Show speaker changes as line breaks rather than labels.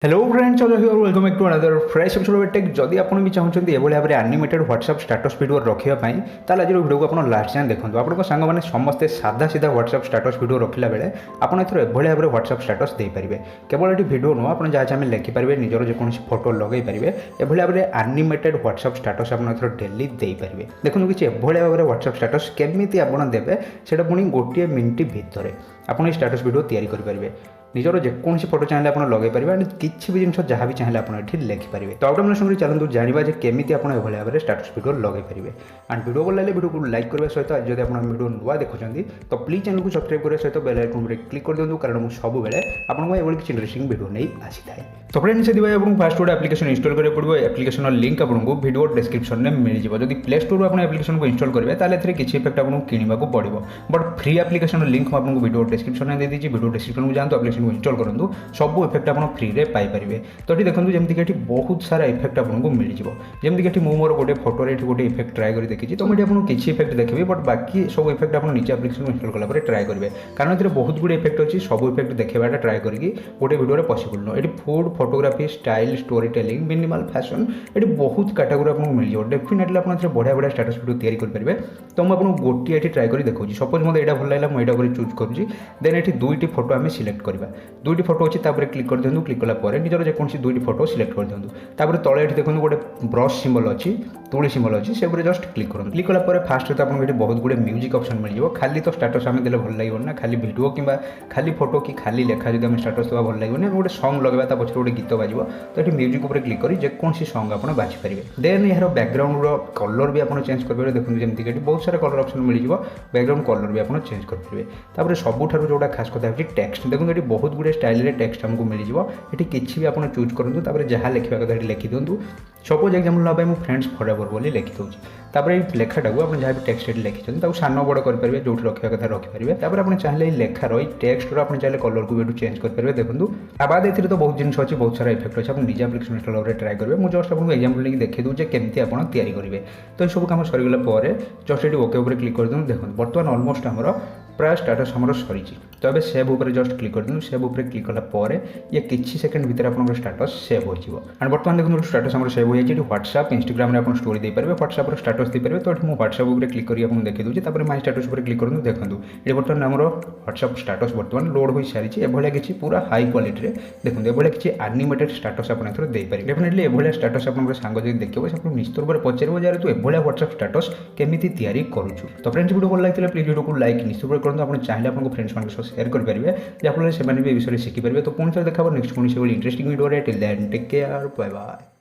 Hello friends, चलो here welcome back to another fresh episode of tech. जदि आपन भी चाहते एभली भाव में एनिमेटेड व्हाट्सएप स्टेटस वीडियो रखापी ताल आज वीडियो को आप लास्ट जाए देखो। आपको सांग मैंने समस्ते साधा सीधा व्हाट्सएप स्टेटस वीडियो रखला बेले आपड़ एथर एभली भाव में व्हाट्सएप स्टेटस दे पारे। केवल ये वीडियो नुह आप जहाँ लिखिपारे निजर जेकोसी फोटो लगे पारे एभली भाव में एनिमेटेड व्हाट्सएप स्टेटस आप डेली दे पारे। देखो किसी एभली भाव में व्हाट्सएप स्टेटस केमी आप देवे से पुणी गोटे मिनिट भितर आप स्टेटस वीडियो तैयारी करेंगे। निजर जेकोसी फोटो चाहिए आप लगे पारे एंड किसी भी जिन जहाँ भी चाहिए आप लिखिपारे। तो आउट मैंने चलते जाना जे केमी आप भाव में स्टेटस वीडियो लगे पारे। एंड वीडियो भल लगे वीडियो को लाइक करने सहित जब आप वीडियो नुआ देखुं तो प्लीज चैनल को सब्सक्राइब करने सहित बेल आइकन क्लिक कर दिखाँ कारण मुझे सब बेले आपको ये किसी इंटरेस्टिंग वीडियो नहीं आसी था। तो फ्रेंड्स से आपको फास्ट गोटे एप्लिकेशन इंस्टॉल करा पड़ो। एप्लिकेशन लिंक आपको वीडियो डिस्क्रिप्शन में मिल जाए। जब प्ले स्टोर आप एप्लिकेशन को इंस्टॉल करेंगे ताले किसी इफेक्ट आपको किणवा पड़ो। बट फ्री एप्लिकेशन लिंक आपको वीडियो डिस्क्रिप्शन में दे दीजिए। वीडियो डिस्क्रिप्शन को जातु एप्लिकेशन को इंस्टॉल करूँ सब इफेक्ट आप फ्री में पाइपर। तो ये देखो जमीक बहुत सारा इफेक्ट आपको मिल जाए। जमीक मोर गोटे फोटो गोटे इफेक्ट ट्राए कर देखी तो मुझे आपको किसी इफेक्ट देखिए बट बाकी सब इफेक्ट आप निजे एप्लिकेशन को इंस्टॉल कला ट्राए करेंगे कारण ये बहुत गुड इफेक्ट अच्छी। सब इफेक्ट देखाटा ट्राए करके गोटे वीडियो पॉसिबल नुह। ये food photography style story telling minimal fashion ये बहुत कैटेगरी आपको मिल जाए। डेफिनेटली आप बढ़िया बढ़िया स्टेटस वीडियो तैयारी करेंगे। तो मुझे आपको गोटे ये ट्राए कर देखा। सपोज मतलब यहाँ भल लगा मुझे चूज करुँच देन ये दुईटी फोटो आम सिलेक्ट करवा। दुईटी फोटो अच्छी क्लिक कर दिखाँ। क्लिक कलापर निजर जेकोसी दुईटी फोटो सिलेक्ट कर दिखाँ। तापर तले देखो गोटे ब्रश सिंबल अच्छी तुड़ी सिंबल अच्छी से जस्ट क्लिक करूँ। क्लिक कलापर फास्ट तो आपको ये बहुत गुड़े म्यूजिक ऑप्शन मिल जाए। खाली तो स्टेटस आम देले भल लगे ना खाली वीडियो कि खाली फोटो कि खाली लेखा जब स्टेटस देवा भल लगे गोटे सॉन्ग लगे पछे गोटे गीत बाजो तो ये म्यूजिक उपर क्लिक कर जेकोसी सॉन्ग आप बाजिपारे। देन यार बैकग्राउंड कलर भी आप चेंज करेंगे। देखो जमीक बहुत सारा कलर ऑप्शन मिल जाए। बैकग्राउंड कलर भी आप चेंज करेंगे। तापर सबुठ जोटा खास कथा है टेक्स्ट। देखो ये बहुत गुड़े स्टाइल में टेक्स्ट आमको मिल जाए। ये किसी भी आप चूज करूँ तापर जहाँ लिखा कथा लिखि दिंतु। सपोज एग्जाम्पल ना मुझे फ्रेंड्स फॉर एवर बोली लिखि दूँ। तापर ये लेखाटा को आप जहाँ भी टेक्स्ट लिखिं सान बड़ करेंगे जो रखा कथा रखिपारे। तापर आप चाहिए लेखार टेक्स्ट आप चाहिए कलर को भी चेंज करेंगे। देखो आबाद ए तो बहुत जिन अच्छी बहुत सारा इफेक्ट अच्छे आप निजे एप्लिकेशन इंस्टॉल ट्राए करेंगे। मुझे जस्ट आपको एग्जाम्पल लेकिन देखी दूँ केमी आप तैयारी करेंगे। तो ये सब कम सरीगला जस्ट ये ओके उपर क्लिक कर दूँ। देखो बर्तमान अलमोस्ट आमर प्राय स्टेटस आमर सरी। तो ये सेव उपर जस्ट क्लिक कर दूँ। सेव उपर क्लिक कलापर ये किसी सेकेंड भर आप स्टेटस सेव हो। एंड बर्तमान देखो स्टेटस आमर सेव हो जाए। व्हाट्सएप इंस्टाग्राम में आप स्टोरी दे पारे व्हाट्सएप स्टेटस दे पारे। तो मुझे व्हाट्सएप उपर क्लिक कर देखी दूँ। तापर माय स्टेटस उपर क्लिक करूँ। देखो ये बर्तमान आमर व्हाट्सएप स्टेटस बर्तमान लोड हो सारी। एभलिया किसी पूरा हाई क्वालिटी देखो एभलिया किसी एनिमेटेड स्टेटस आप दे पारे। डेफिनेटली एभलिया स्टेटस आप सांग जब देखिए आप निश्चित रूप से पचार यार तू एभलिया व्हाट्सएप स्टेटस केमी तैयारी करूँ। तो फ्रेंड्स वीडियो भल लगे प्लीज वीडियो को लाइक निश्चित रूप करूँ। आप चाहिए आप फ्रेंड्स मान शेयर करेंगे जहाँफल से विषय शिखिपारे। तो पुणी देखा नेक्स्ट पुणी से interesting video till then take care bye bye.